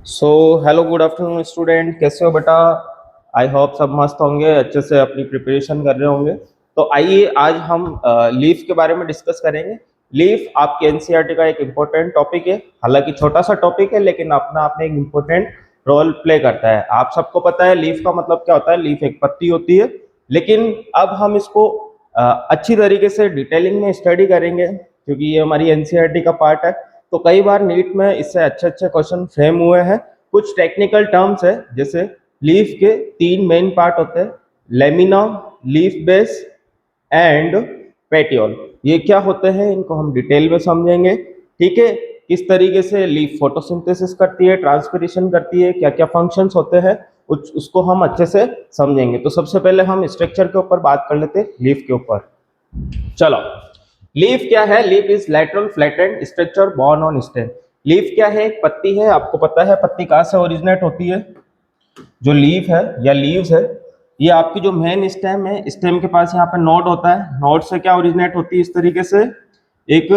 So hello good afternoon student, कैसे हो बेटा। आई होप सब मस्त होंगे, अच्छे से अपनी प्रिपरेशन कर रहे होंगे। तो आइए आज हम लीफ के बारे में डिस्कस करेंगे। लीफ आपके एनसीईआरटी का एक इम्पोर्टेंट टॉपिक है, हालांकि छोटा सा टॉपिक है लेकिन अपना आपने एक इम्पोर्टेंट रोल प्ले करता है। आप सबको पता है लीफ का मतलब क्या होता है। लीफ एक पत्ती होती है, लेकिन अब हम इसको अच्छी तरीके से डिटेलिंग में स्टडी करेंगे क्योंकि ये हमारी एनसीईआरटी का पार्ट है। तो कई बार नीट में इससे अच्छे अच्छे क्वेश्चन फ्रेम हुए हैं। कुछ टेक्निकल टर्म्स है, जैसे लीफ के तीन मेन पार्ट होते हैं, lamina, leaf base and petiole. ये क्या होते हैं, इनको हम डिटेल में समझेंगे। ठीक है, किस तरीके से लीफ फोटोसिंथेसिस करती है, ट्रांसपिरेशन करती है, क्या क्या फंक्शंस होते हैं, उसको हम अच्छे से समझेंगे। तो सबसे पहले हम स्ट्रक्चर के ऊपर बात कर लेते हैं, लीफ के ऊपर। चलो, लीफ क्या है। Leaf is lateral flattened structure borne on stem. Leaf क्या है, एक पत्ती है। आपको पता है पत्ती कहाँ से ओरिजिनेट होती है। जो लीफ है या लीव्स है, ये आपकी जो मेन स्टेम है, स्टेम के पास यहाँ पे नोड होता है। नोड से क्या ओरिजिनेट होती है, इस तरीके से एक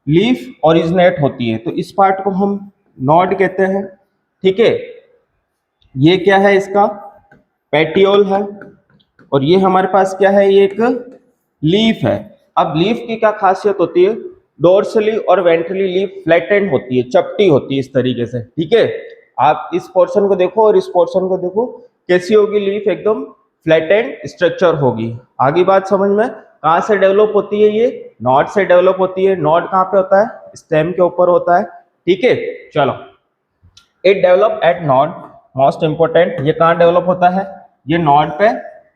लीफ ओरिजिनेट होती है। तो इस पार्ट को हम नोड कहते हैं। ठीक है, ये क्या है, इसका पेटियोल है। और ये हमारे पास क्या है, ये एक लीफ है। अब लीफ की क्या खासियत होती है, डोर्सली और वेंट्रली लीफ फ्लैटेंड होती है, चपटी होती है इस तरीके से। ठीक है, आप इस पोर्शन को देखो और इस पोर्शन को देखो, कैसी होगी लीफ, एकदम फ्लैटेंड स्ट्रक्चर होगी। आगे बात समझ में, कहाँ से डेवलप होती है, ये नोड से डेवलप होती है। नोड कहाँ पे होता है, स्टेम के ऊपर होता है। ठीक है, चलो, it develop at node, most important, ये कहाँ डेवलप होता है, ये नोड पे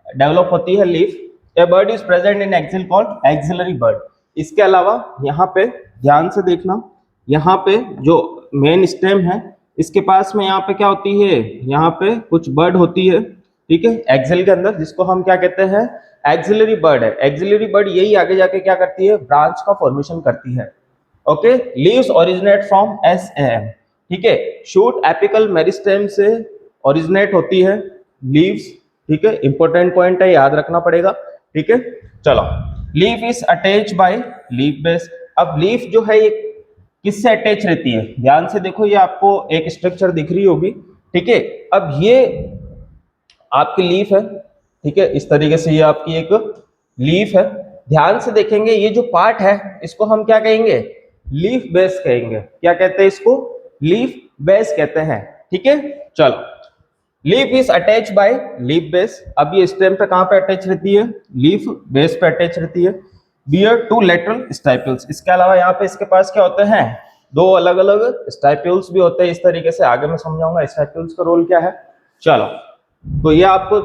डेवलप होती है leaf. A bird is present in axil called axillary bird. इसके अलावा यहाँ पे ध्यान से देखना, यहाँ पे जो मेन स्टेम है, इसके पास में यहाँ पे क्या होती है, यहाँ पे कुछ बर्ड होती है। ठीक है, एक्सिल के अंदर, जिसको हम क्या कहते हैं, एक्सिलरी बर्ड है। एक्सिलरी बर्ड यही आगे जाके क्या करती है, ब्रांच का फॉर्मेशन करती है। Okay, leaves originate from SM. ठीक है, शूट एपिकल मेरिस्टेम से ओरिजिनेट होती है लीव्स। ठीक है, इंपॉर्टेंट पॉइंट है, याद रखना पड़ेगा। ठीक है, चलो, leaf is attach by leaf base. अब लीफ जो है ये किससे अटैच रहती है, ध्यान से देखो, ये आपको एक स्ट्रक्चर दिख रही होगी। ठीक है, अब ये आपकी लीफ है। ठीक है, इस तरीके से ये आपकी एक लीफ है। ध्यान से देखेंगे, ये जो पार्ट है इसको हम क्या कहेंगे, लीफ बेस कहेंगे। क्या कहते हैं इसको, लीफ बेस कहते हैं। ठीक है, चलो, leaf is attach by leaf base. अब ये स्टेम पे कहां पे अटैच रहती है, लीफ बेस पे अटैच रहती है। Bear two lateral stipules. इसके अलावा यहाँ पे इसके पास क्या होते हैं, दो अलग अलग स्टाइपल्स भी होते हैं। इस तरीके से आगे मैं समझाऊंगा स्टाइपल्स का रोल क्या है। चलो, तो ये आपको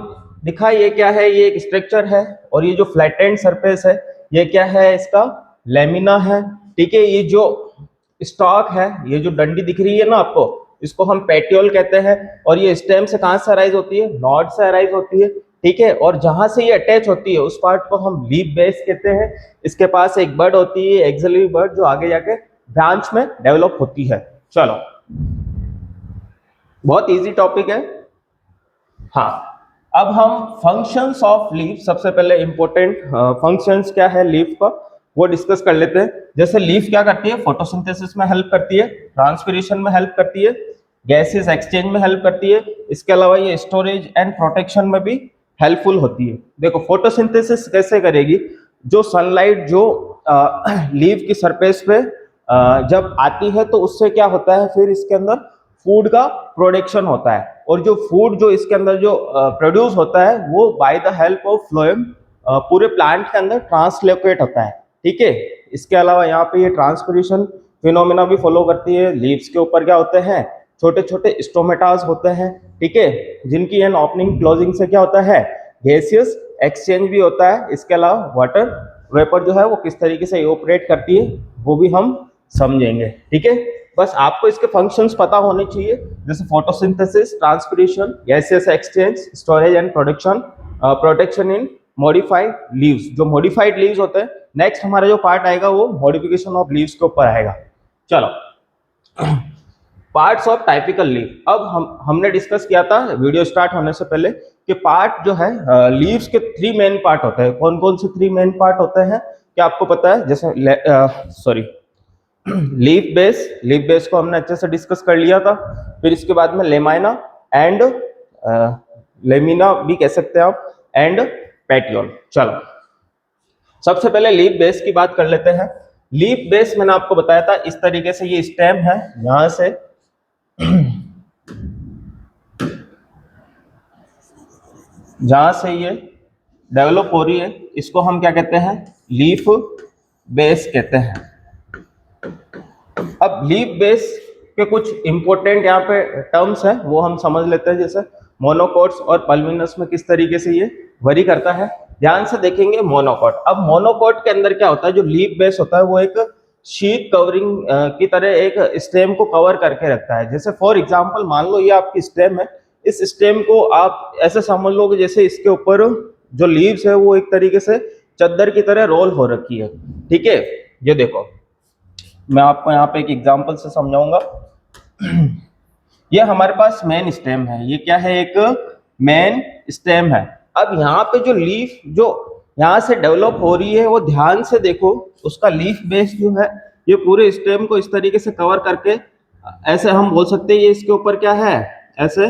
दिखा, ये क्या है, ये एक स्ट्रक्चर है। और ये जो फ्लैटेंड सरफेस है, ये क्या है, इसका लेमिना है। ठीक है, ये जो स्टॉक है, ये जो डंडी दिख रही है ना आपको, इसको हम पेटियोल कहते हैं। और ये स्टेम से कहां से अराइज होती है, नोड से अराइज होती है। ठीक है, और जहां से ये अटैच होती है उस पार्ट को हम लीफ बेस कहते हैं। इसके पास एक बर्ड होती है, एक्सिलरी बर्ड, जो आगे जाके ब्रांच में डेवलप होती है। चलो, बहुत इजी टॉपिक है। हाँ, अब हम फंक्शंस ऑफ लीफ, सबसे पहले इंपॉर्टेंट फंक्शंस क्या है लीफ का, वो डिस्कस कर लेते हैं। जैसे लीफ क्या करती है, फोटोसिंथेसिस में हेल्प करती है, ट्रांसपिरेशन में हेल्प करती है, गैसेस एक्सचेंज में हेल्प करती है। इसके अलावा ये स्टोरेज एंड प्रोटेक्शन में भी हेल्पफुल होती है। देखो, फोटोसिंथेसिस कैसे करेगी, जो सनलाइट जो लीफ की सरफेस पे जब आती है तो उससे क्या होता है, फिर इसके अंदर फूड का प्रोडक्शन होता है। और जो फूड जो इसके अंदर जो प्रोड्यूस होता है, वो by the help of phloem पूरे प्लांट के अंदर ट्रांसलोकेट होता है। ठीक है, इसके अलावा यहाँ पे ये ट्रांसपिरेशन फिनोमेना भी फॉलो करती है। लीव्स के ऊपर क्या होते हैं, छोटे छोटे स्टोमेटास होते हैं। ठीक है, जिनकी एन ओपनिंग क्लोजिंग से क्या होता है, गैसियस एक्सचेंज भी होता है। इसके अलावा वाटर वेपर जो है वो किस तरीके से ऑपरेट करती है, वो भी हम समझेंगे। ठीक है, बस आपको इसके फंक्शंस पता होने चाहिए, जैसे photosynthesis, transpiration, gaseous exchange, storage and production, protection in modified leaves. जो मॉडिफाइड लीव्स होते हैं, नेक्स्ट हमारा जो पार्ट आएगा वो मॉडिफिकेशन ऑफ लीव्स के ऊपर आएगा। चलो, पार्ट्स ऑफ टाइपिकल लीफ। अब हमने डिस्कस किया था वीडियो स्टार्ट होने से पहले कि पार्ट जो है लीव्स के थ्री मेन पार्ट होते हैं। कौन कौन से थ्री मेन पार्ट होते हैं, क्या आपको पता है, जैसे sorry leaf base. Leaf base को हमने अच्छे से डिस्कस कर लिया था। फिर इसके बाद में लेमाइना एंड लेमिना भी कह सकते हैं आप, एंड पेटियोल। चलो सबसे पहले लीफ बेस की बात कर लेते हैं। लीफ बेस मैंने आपको बताया था इस तरीके से, ये स्टेम है, यहां से जहां से ये डेवलप हो रही है इसको हम क्या कहते हैं, लीफ बेस कहते हैं। अब लीफ बेस के कुछ इंपॉर्टेंट यहाँ पे टर्म्स हैं वो हम समझ लेते हैं, जैसे मोनोकोट्स और पल्मिनस में किस तरीके से ये वरी करता है। ध्यान से देखेंगे मोनोकोट। अब मोनोकोट के अंदर क्या होता है, जो लीफ बेस होता है वो एक शीट कवरिंग की तरह एक स्टेम को कवर करके रखता है। जैसे फॉर एग्जांपल मान लो ये आपकी स्टेम है, इस स्टेम को आप ऐसे समझ लो कि जैसे इसके ऊपर जो लीव्स है वो एक तरीके से चद्दर की तरह रोल हो रखी है। ठीक है, ये देखो मैं आपको यहाँ पे एक एग्जांपल से समझाऊंगा। ये हमारे पास मेन स्टेम है, ये क्या है, एक मेन स्टेम है। अब यहाँ पे जो लीफ जो यहाँ से डेवलप हो रही है वो ध्यान से देखो, उसका लीफ बेस जो है ये पूरे स्टेम को इस तरीके से कवर करके, ऐसे हम बोल सकते हैं ये इसके ऊपर क्या है, ऐसे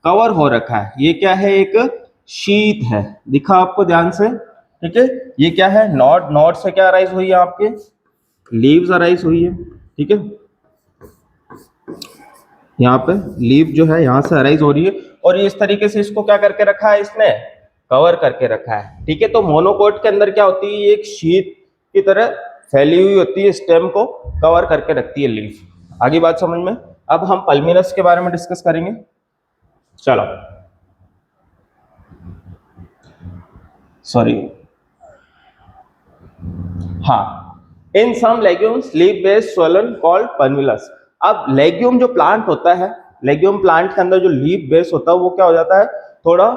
कवर हो रखा है। ये क्या है, एक शीट है, दिखा आपको ध्यान से। ठीक है, ये क्या है, नॉट, नॉट से क्या अराइज हुई है, आपके लीव्स अराइज हुई है। ठीक है, यहाँ पे लीव जो है यहाँ से अराइज हो रही है और ये इस तरीके से इसको क्या करके रखा है, इसने कवर करके रखा है। ठीक है, तो मोनोकोट के अंदर क्या होती है, एक शीट की तरह फैली हुई होती है, स्टेम को कवर करके रखती है लीफ। आगे बात समझ में। अब हम पल्मिनस के बारे में डिस्कस करेंगे। चलो सॉरी, हाँ, in some legumes leaf base swollen called pulvinus. अब लेग्यूम जो प्लांट होता है, लेग्यूम प्लांट के अंदर जो लीफ बेस होता है वो क्या हो जाता है, थोड़ा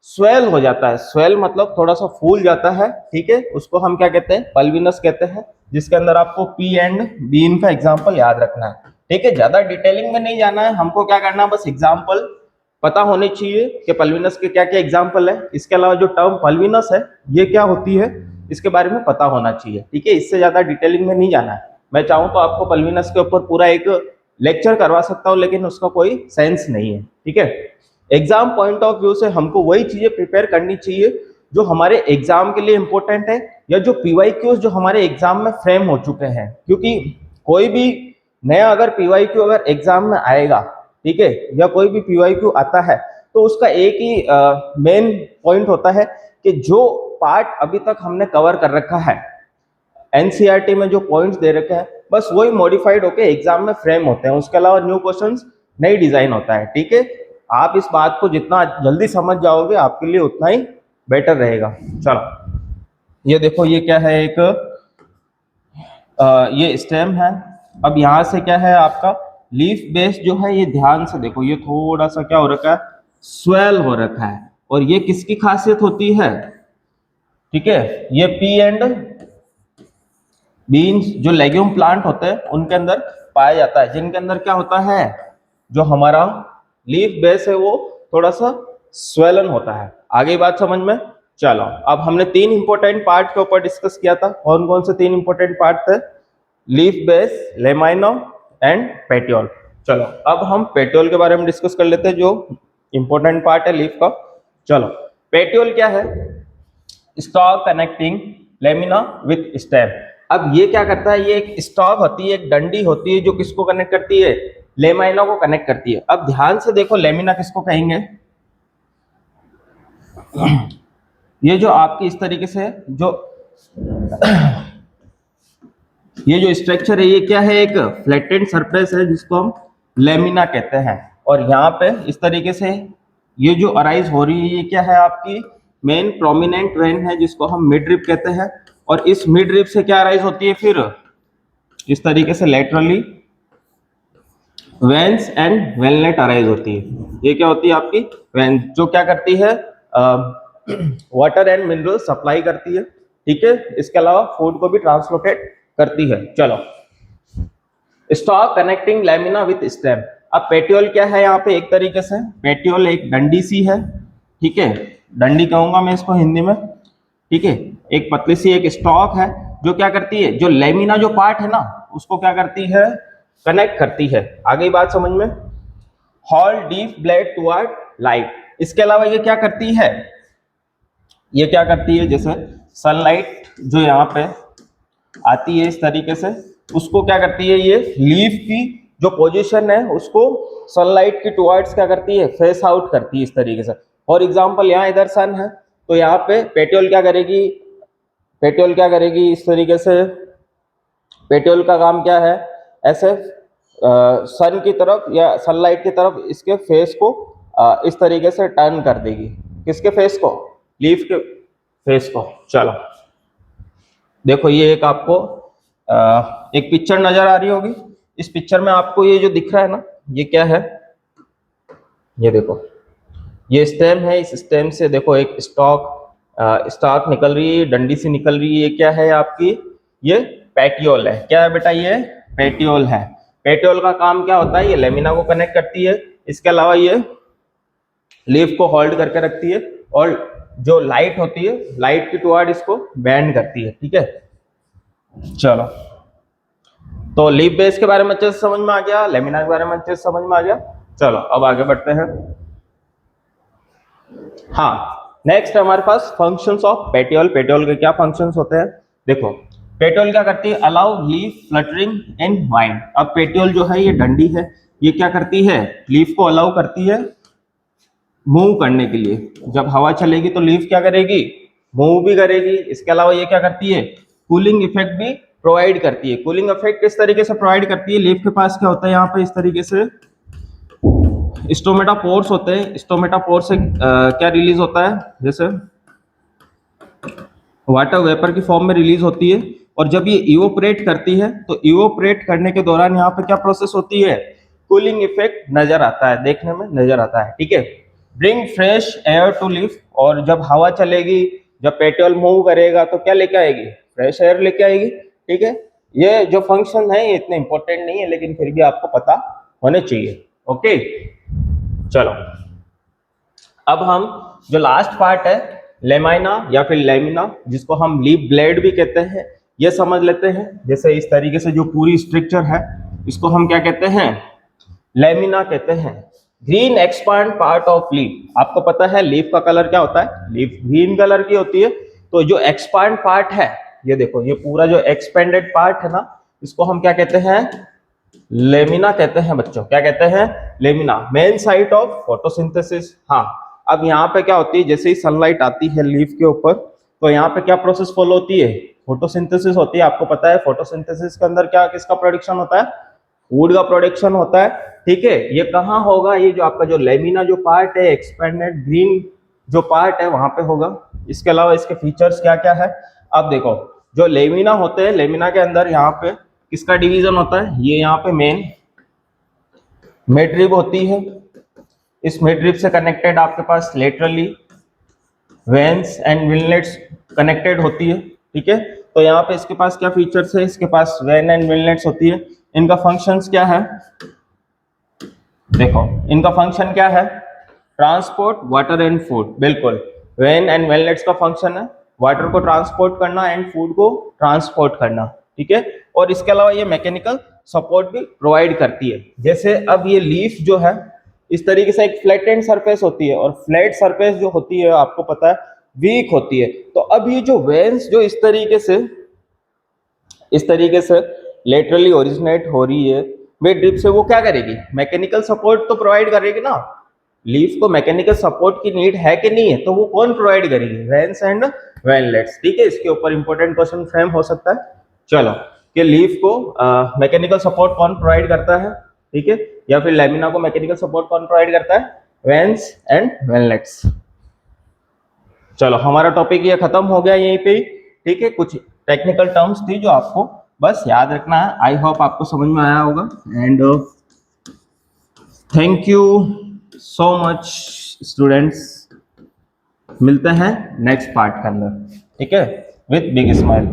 स्वेल हो जाता है। स्वेल मतलब थोड़ा सा फूल जाता है। ठीक है, उसको हम क्या कहते हैं, पल्विनस कहते हैं, जिसके अंदर आपको पी एंड बीन का एग्जांपल याद रखना है। ठीक है, ज्यादा डिटेलिंग में नहीं जाना है, हमको क्या करना है, बस एग्जांपल पता होने चाहिए कि पल्विनस के क्या क्या एग्जांपल है। इसके अलावा जो टर्म पल्विनस है ये क्या होती है, इसके बारे में पता होना चाहिए। ठीक है, इससे ज्यादा डिटेलिंग में नहीं जाना है। मैं चाहूँ तो आपको पल्विनस के ऊपर पूरा एक लेक्चर करवा सकता हूँ, लेकिन उसका कोई सेंस नहीं है। ठीक है, एग्जाम पॉइंट ऑफ व्यू से हमको वही चीजें प्रिपेयर करनी चाहिए जो हमारे एग्जाम के लिए इंपॉर्टेंट है, या जो पीवाईक्यूज जो हमारे एग्जाम में फ्रेम हो चुके हैं। क्योंकि कोई भी नया अगर पीवाईक्यू अगर एग्जाम में आएगा, ठीक है, या कोई भी पीवाईक्यू आता है, तो उसका एक ही मेन पॉइंट होता है कि जो पार्ट अभी तक हमने कवर कर रखा है, एनसीईआरटी में जो पॉइंट्स दे रखे हैं, बस वही मॉडिफाइड होकर एग्जाम में फ्रेम होते हैं। उसके अलावा न्यू क्वेश्चंस नई डिजाइन होता है। ठीक है, आप इस बात को जितना जल्दी समझ जाओगे आपके लिए उतना ही बेटर रहेगा। चलो ये देखो, ये क्या है, एक ये स्टेम है। अब यहाँ से क्या है, आपका लीफ बेस जो है, ये ध्यान से देखो, ये थोड़ा सा क्या हो रखा है, स्वेल हो रखा है। और ये किसकी खासियत होती है, ठीक है, ये पी एंड बीन्स जो लेग्यूम प्लांट होते हैं उनके अंदर पाया जाता है, जिनके अंदर क्या होता है, जो हमारा लीफ बेस है वो थोड़ा सा स्वेलन होता है। आगे बात समझ में। चलो अब हमने तीन इंपॉर्टेंट पार्ट के ऊपर डिस्कस किया था। कौन कौन से तीन इंपॉर्टेंट पार्ट थे, leaf base, lamina and petiole. चलो अब हम पेटियोल के बारे में डिस्कस कर लेते हैं, जो इंपॉर्टेंट पार्ट है लीफ का। चलो पेटियोल क्या है, stock connecting lamina with stem. अब ये क्या करता है, ये एक स्टॉक होती है, एक डंडी होती है जो किसको कनेक्ट करती है, लेमाइना को कनेक्ट करती है। अब ध्यान से देखो, लेमिना किसको कहेंगे, ये जो आपकी इस तरीके से जो ये जो स्ट्रक्चर है, ये क्या है, एक फ्लैटेंड सरफेस है जिसको हम लेमिना कहते हैं। और यहाँ पे इस तरीके से ये जो अराइज हो रही है, ये क्या है, आपकी मेन प्रोमिनेंट वेन है जिसको हम मिड रिब कहते हैं। और इस मिड रिब से क्या अराइज होती है, फिर इस तरीके से लेटरली वेन्स एंड वेनलेट अराइज होती है। ये क्या होती है, आपकी वेन, जो क्या करती है, वाटर एंड मिनरल सप्लाई करती है। ठीक है, इसके अलावा फूड को भी ट्रांसलोकेट करती है। चलो stock connecting lamina with stem. अब पेटियोल क्या है, यहाँ पे एक तरीके से पेटियोल एक डंडी सी है। ठीक है, डंडी कहूंगा मैं इसको हिंदी में। ठीक है, एक पतली सी एक स्टॉक है जो क्या करती है, जो लेमिना जो पार्ट है ना उसको क्या करती है, कनेक्ट करती है। आगे बात समझ में। Hold leaf blade toward light. इसके अलावा ये क्या करती है, ये क्या करती है, जैसे सनलाइट जो यहाँ पे आती है इस तरीके से, उसको क्या करती है, ये लीफ की जो पोजीशन है उसको सनलाइट की टुवर्ड्स क्या करती है, फेस आउट करती है इस तरीके से। फॉर एग्जांपल यहाँ इधर सन है तो यहाँ पे पेट्योल क्या करेगी, पेट्योल क्या करेगी इस तरीके से, पेट्योल का काम क्या है, ऐसे सन की तरफ या सनलाइट की तरफ इसके फेस को इस तरीके से टर्न कर देगी। किसके फेस को, लीफ के फेस को। चलो देखो ये एक आपको एक पिक्चर नजर आ रही होगी। इस पिक्चर में आपको ये जो दिख रहा है ना, ये क्या है, ये देखो ये स्टेम है। इस स्टेम से देखो एक स्टॉक निकल रही है, डंडी सी निकल रही है। ये क्या है आपकी, ये पेटियोल है। क्या है बेटा, ये पेटियोल है। पेटियोल का काम क्या होता है, ये लेमिना को कनेक्ट करती है। इसके अलावा ये लीफ को होल्ड करके रखती है और जो लाइट होती है, लाइट की टुवर्ड इसको बैंड करती है। ठीक है, चलो तो लीफ बेस के बारे में अच्छे से समझ में आ गया, लेमिना के बारे में अच्छे से समझ में आ गया। चलो अब आगे बढ़ते हैं। हाँ, नेक्स्ट हमारे पास फंक्शंस ऑफ पेटियोल। पेटियोल के क्या फंक्शंस होते हैं, देखो पेटियोल क्या करती है, अलाउ लीफ फ्लटरिंग इन वाइंड। अब पेटियोल जो है ये डंडी है, ये क्या करती है, लीफ को अलाउ करती है मूव करने के लिए। जब हवा चलेगी तो लीफ क्या करेगी, मूव भी करेगी। इसके अलावा ये क्या करती है, कूलिंग इफेक्ट भी प्रोवाइड करती है। कूलिंग इफेक्ट किस तरीके से प्रोवाइड करती है, लीफ के पास क्या होता है, यहाँ पे इस तरीके से स्टोमेटा पोर्स होते हैं। स्टोमेटा पोर से क्या रिलीज होता है, जैसे वाटर वेपर की फॉर्म में रिलीज होती है। और जब ये इवोपरेट करती है तो इवोपरेट करने के दौरान यहाँ पे क्या प्रोसेस होती है, कूलिंग इफेक्ट नजर आता है, देखने में नजर आता है। ठीक है, bring fresh air to leaf. और जब हवा चलेगी, जब पेट्योल मूव करेगा तो क्या लेके आएगी, फ्रेश एयर लेके आएगी। ठीक है, ये जो फंक्शन है ये इतने इंपॉर्टेंट नहीं है, लेकिन फिर भी आपको पता होने चाहिए। ओके, चलो अब हम जो लास्ट पार्ट है लेमाइना या फिर लेमिना, जिसको हम लीफ ब्लेड भी कहते हैं, ये समझ लेते हैं। जैसे इस तरीके से जो पूरी स्ट्रक्चर है इसको हम क्या कहते हैं, लेमिना कहते हैं। Green expand part of leaf. आपको पता है लीफ का कलर क्या होता है, लीफ ग्रीन कलर की होती है। तो जो एक्सपांड पार्ट है, ये देखो ये पूरा जो एक्सपेंडेड पार्ट है ना, इसको हम क्या कहते हैं, लेमिना कहते हैं बच्चों। क्या कहते हैं, lamina. Main site of photosynthesis. हाँ, अब यहाँ पे क्या होती है, जैसे ही सनलाइट आती है लीफ के ऊपर तो यहाँ पे क्या प्रोसेस फॉलो होती है, फोटोसिंथेसिस होती है। आपको पता है फोटोसिंथेसिस के अंदर क्या किसका प्रोडक्शन होता है, वुड का प्रोडक्शन होता है। ठीक है, ये कहाँ होगा, ये जो आपका जो लेमिना जो पार्ट है, एक्सपेंडेड ग्रीन जो पार्ट है वहां पे होगा। इसके अलावा इसके फीचर्स क्या क्या है, अब देखो जो लेमिना होते हैं, लेमिना के अंदर यहाँ पे किसका डिवीजन होता है, ये यहाँ पे मेन मिडरिब होती है। इस मिडरिब से कनेक्टेड आपके पास लेटरली वेन्स एंड विनलेट्स कनेक्टेड होती है। ठीक है, तो यहाँ पे इसके पास क्या फीचर्स है, इसके पास वेन एंड विनलेट्स होती है। इनका फंक्शंस क्या है, देखो इनका फंक्शन क्या है, ट्रांसपोर्ट वाटर एंड फूड। बिल्कुल, वेन एंड विनलेट्स का फंक्शन है वाटर को ट्रांसपोर्ट करना एंड फूड को ट्रांसपोर्ट करना। ठीक है, और इसके अलावा ये मैकेनिकल सपोर्ट भी प्रोवाइड करती है। जैसे अब ये लीफ जो है इस तरीके से एक फ्लैटेंड सरफेस होती है, और फ्लैट सरफेस जो होती है आपको पता है वीक होती है। तो अब ये जो वेन्स जो इस तरीके से लेटरली ओरिजिनेट हो रही है मिड ड्रिप से, वो क्या करेगी, मैकेनिकल सपोर्ट तो प्रोवाइड करेगी ना। लीफ को मैकेनिकल सपोर्ट की नीड है कि नहीं है, तो वो कौन प्रोवाइड करेगी, वेन्स एंड वेनलेट्स। ठीक है, इसके ऊपर इंपॉर्टेंट क्वेश्चन फ्रेम हो सकता है। चलो कि लीफ को मैकेनिकल सपोर्ट कौन प्रोवाइड करता है, ठीक है, या फिर लेमिना को मैकेनिकल सपोर्ट कौन प्रोवाइड करता है, वेन्स एंड वेनलेट्स। चलो हमारा टॉपिक ये खत्म हो गया यहीं पे ही। ठीक है, कुछ टेक्निकल टर्म्स थी जो आपको बस याद रखना है। आई होप आपको समझ में आया होगा and thank you so much students. मिलते हैं नेक्स्ट पार्ट के अंदर, ठीक है, विथ बिग स्माइल।